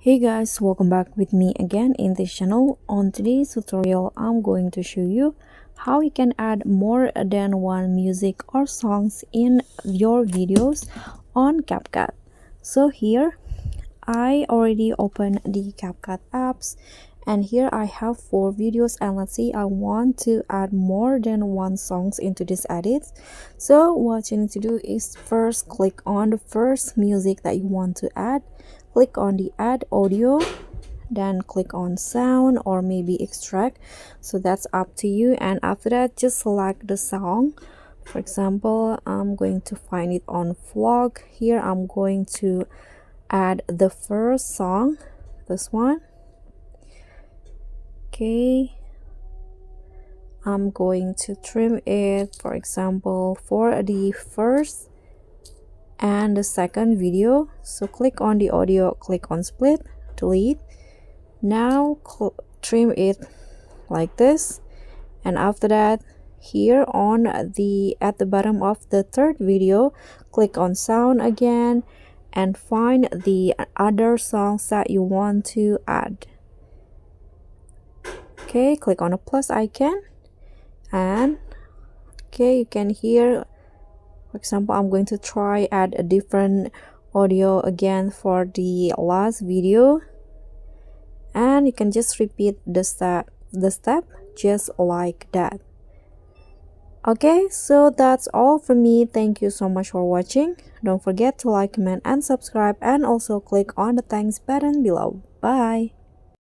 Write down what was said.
Hey guys, welcome back with me again in this channel. On today's tutorial, I'm going to show you how you can add more than one music or songs in your videos on CapCut. So here, I already opened the CapCut apps and here I have 4 videos, and let's say I want to add more than one songs into this edit. So what you need to do is first click on the first music that you want to add, click on the add audio, then click on sound or maybe extract, so that's up to you. And after that, just select the song. For example, I'm going to find it on vlog. Here I'm going to add the first song, this one. Okay, I'm going to trim it, for example, for the first and the second video. So click on the audio, click on split, delete. Now trim it like this, and after that, here on the at the bottom of the third video, click on sound again and find the other songs that you want to add. Okay, click on a plus icon, and okay, you can hear, for example, I'm going to try add a different audio again for the last video, and you can just repeat the step just like that. Okay, so that's all from me. Thank you so much for watching. Don't forget to like, comment, and subscribe, and also click on the thanks button below. Bye.